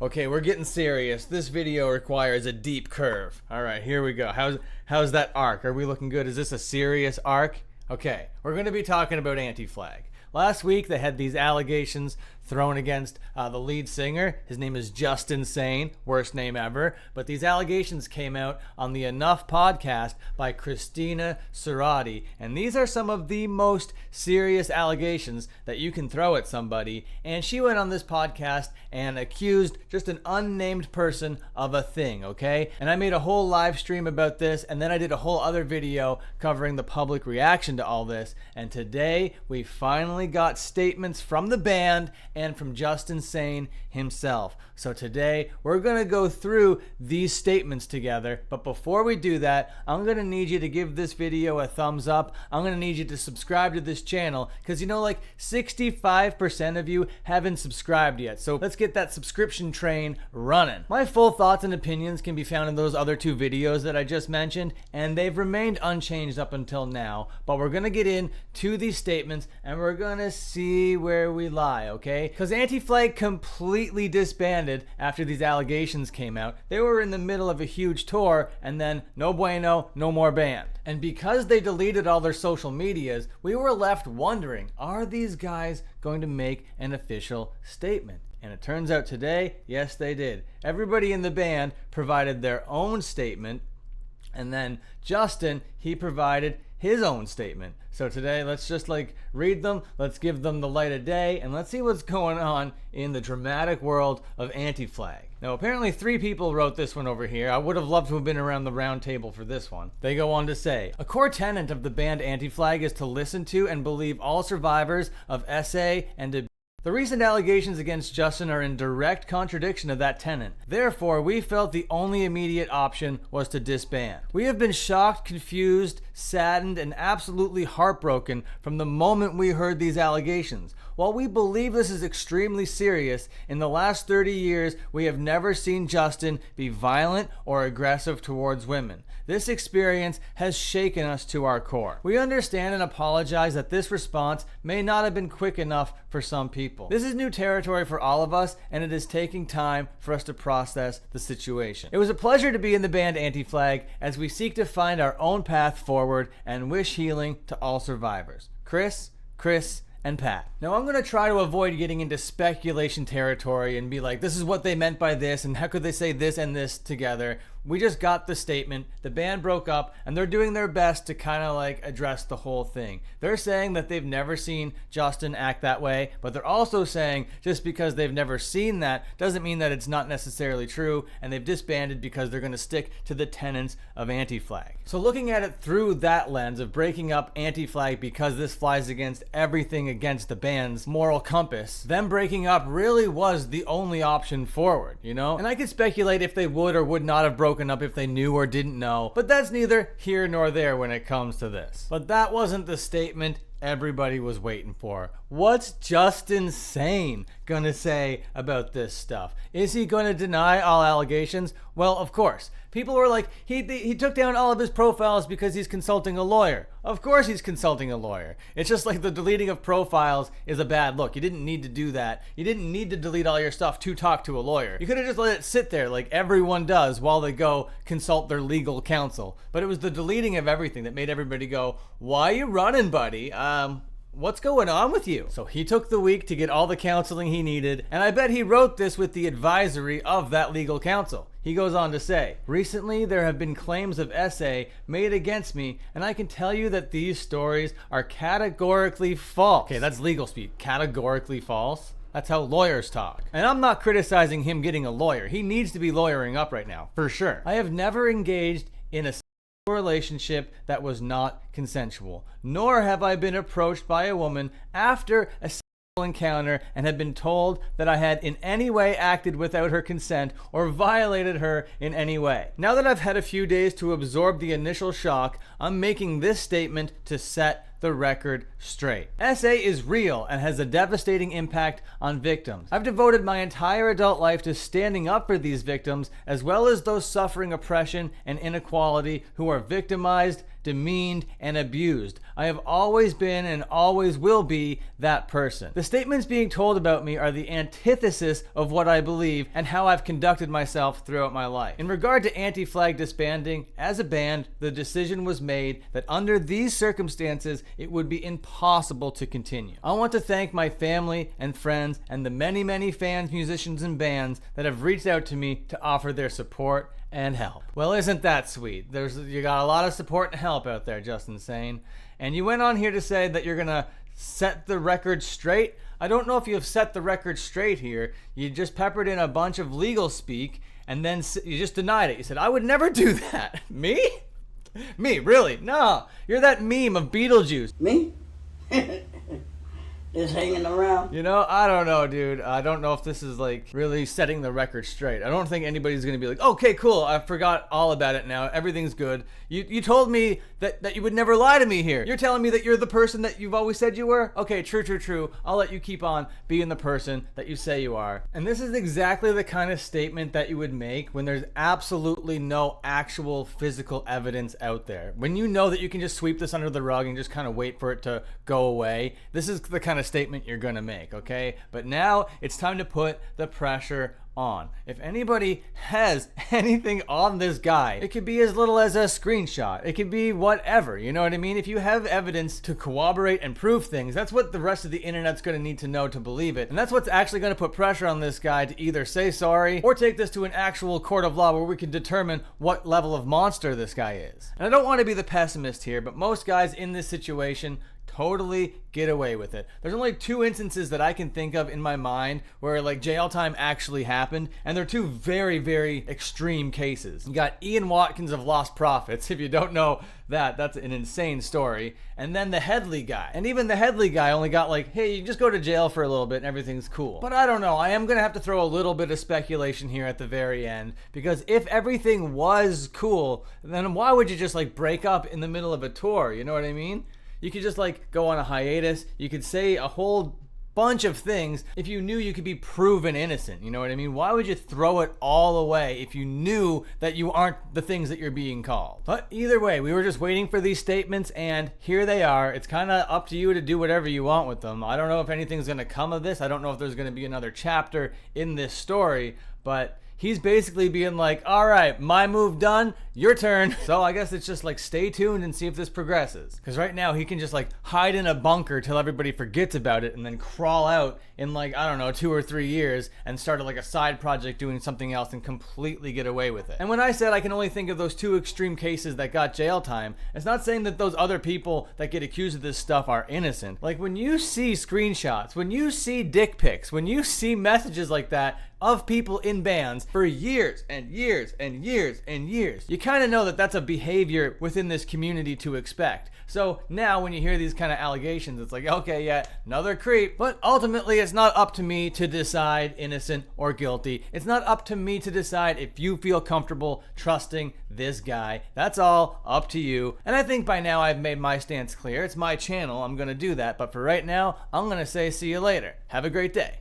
Okay, we're getting serious. This video requires a deep curve. All right, here we go. How's that arc? Are we looking good? Is this a serious arc? Okay, we're going to be talking about Anti-Flag. Last week, they had these allegations thrown against the lead singer. His name is Sane, worst name ever. But these allegations came out on the Enough podcast by Christina Cerati. And these are some of the most serious allegations that you can throw at somebody. And she went on this podcast and accused just an unnamed person of a thing, okay? And I made a whole live stream about this, and then I did a whole other video covering the public reaction to all this. And today, we finally got statements from the band and from Sane himself. So today we're going to go through these statements together, but before we do that, I'm going to need you to give this video a thumbs up. I'm going to need you to subscribe to this channel because like 65% of you haven't subscribed yet. So let's get that subscription train running. My full thoughts and opinions can be found in those other two videos that I just mentioned, and they've remained unchanged up until now, but we're going to get into these statements and we're going to see where we lie, okay? Because Anti-Flag completely disbanded after these allegations came out. They were in the middle of a huge tour, and then no bueno, no more band. And because they deleted all their social medias, we were left wondering, are these guys going to make an official statement? And it turns out today, yes, they did. Everybody in the band provided their own statement, and then Justin, he provided his own statement. So today, let's just read them, let's give them the light of day, and let's see what's going on in the dramatic world of Anti-Flag. Now, apparently 3 people wrote this one over here. I would have loved to have been around the round table for this one. They go on to say, a core tenet of the band Anti-Flag is to listen to and believe all survivors of SA and abuse. The recent allegations against Justin are in direct contradiction of that tenet. Therefore, we felt the only immediate option was to disband. We have been shocked, confused, saddened, and absolutely heartbroken from the moment we heard these allegations. While we believe this is extremely serious, in the last 30 years, we have never seen Justin be violent or aggressive towards women. This experience has shaken us to our core. We understand and apologize that this response may not have been quick enough for some people. This is new territory for all of us, and it is taking time for us to process the situation. It was a pleasure to be in the band Anti-Flag as we seek to find our own path forward and wish healing to all survivors. Chris, and Pat. Now I'm going to try to avoid getting into speculation territory and be like, this is what they meant by this, and how could they say this and this together? We just got the statement, the band broke up, and they're doing their best to kind of address the whole thing. They're saying that they've never seen Justin act that way, but they're also saying just because they've never seen that doesn't mean that it's not necessarily true, and they've disbanded because they're going to stick to the tenets of Anti-Flag. So looking at it through that lens of breaking up Anti-Flag because this flies against everything against the band's moral compass, them breaking up really was the only option forward, you know? And I could speculate if they would or would not have broken up if they knew or didn't know, but that's neither here nor there when it comes to this. But that wasn't the statement everybody was waiting for. What's Sane gonna say about this stuff? Is he gonna deny all allegations? Well, of course. People were like, he took down all of his profiles because he's consulting a lawyer. Of course he's consulting a lawyer. It's just like the deleting of profiles is a bad look. You didn't need to do that. You didn't need to delete all your stuff to talk to a lawyer. You could have just let it sit there like everyone does while they go consult their legal counsel. But it was the deleting of everything that made everybody go, why are you running, buddy? What's going on with you? So he took the week to get all the counseling he needed, and I bet he wrote this with the advisory of that legal counsel. He goes on to say, recently there have been claims of SA made against me, and I can tell you that these stories are categorically false. Okay, that's legal speak. Categorically false? That's how lawyers talk. And I'm not criticizing him getting a lawyer. He needs to be lawyering up right now, for sure. I have never engaged in a relationship that was not consensual, nor have I been approached by a woman after a encounter and have been told that I had in any way acted without her consent or violated her in any way. Now that I've had a few days to absorb the initial shock, I'm making this statement to set the record straight. SA is real and has a devastating impact on victims. I've devoted my entire adult life to standing up for these victims, as well as those suffering oppression and inequality who are victimized, demeaned, and abused. I have always been and always will be that person. The statements being told about me are the antithesis of what I believe and how I've conducted myself throughout my life. In regard to Anti-Flag disbanding, as a band, the decision was made that under these circumstances, it would be impossible to continue. I want to thank my family and friends and the many, many fans, musicians, and bands that have reached out to me to offer their support and help. Well, isn't that sweet? You got a lot of support and help out there, Justin Sane. And you went on here to say that you're gonna set the record straight. I don't know if you have set the record straight here. You just peppered in a bunch of legal speak, and then you just denied it. You said, I would never do that. Me? Me, really? No. You're that meme of Beetlejuice. Me? Just hanging around. You know, I don't know, dude. I don't know if this is like really setting the record straight. I don't think anybody's gonna be like, okay, cool, I forgot all about it now. Everything's good. You told me that you would never lie to me here. You're telling me that you're the person that you've always said you were? Okay, true. I'll let you keep on being the person that you say you are. And this is exactly the kind of statement that you would make when there's absolutely no actual physical evidence out there. When you know that you can just sweep this under the rug and just kind of wait for it to go away, this is the kind of statement you're gonna make, okay? But now it's time to put the pressure on. If anybody has anything on this guy, it could be as little as a screenshot. It could be whatever, you know what I mean? If you have evidence to corroborate and prove things, that's what the rest of the internet's gonna need to know to believe it. And that's what's actually gonna put pressure on this guy to either say sorry or take this to an actual court of law where we can determine what level of monster this guy is. And I don't want to be the pessimist here, but most guys in this situation totally get away with it. There's only 2 instances that I can think of in my mind where like jail time actually happened, and they're 2 very, very extreme cases. You got Ian Watkins of Lost Prophets. If you don't know that, that's an insane story. And then the Headley guy. And even the Headley guy only got like, hey, you just go to jail for a little bit and everything's cool. But I don't know. I am gonna have to throw a little bit of speculation here at the very end, because if everything was cool, then why would you just like break up in the middle of a tour? You know what I mean? You could just like go on a hiatus. You could say a whole bunch of things if you knew you could be proven innocent. You know what I mean? Why would you throw it all away if you knew that you aren't the things that you're being called? But either way, we were just waiting for these statements, and here they are. It's kind of up to you to do whatever you want with them. I don't know if anything's going to come of this. I don't know if there's going to be another chapter in this story, but he's basically being like, all right, my move done, your turn. So I guess it's just like stay tuned and see if this progresses. Because right now he can just like hide in a bunker till everybody forgets about it and then crawl out in like, I don't know, 2 or 3 years and start like a side project doing something else and completely get away with it. And when I said I can only think of those 2 extreme cases that got jail time, it's not saying that those other people that get accused of this stuff are innocent. Like when you see screenshots, when you see dick pics, when you see messages like that of people in bands for years and years and years and years, you kind of know that that's a behavior within this community to expect. So now when you hear these kind of allegations, it's like, okay, yeah, another creep. But ultimately, it's not up to me to decide innocent or guilty. It's not up to me to decide if you feel comfortable trusting this guy. That's all up to you. And I think by now I've made my stance clear. It's my channel. I'm going to do that. But for right now, I'm going to say see you later. Have a great day.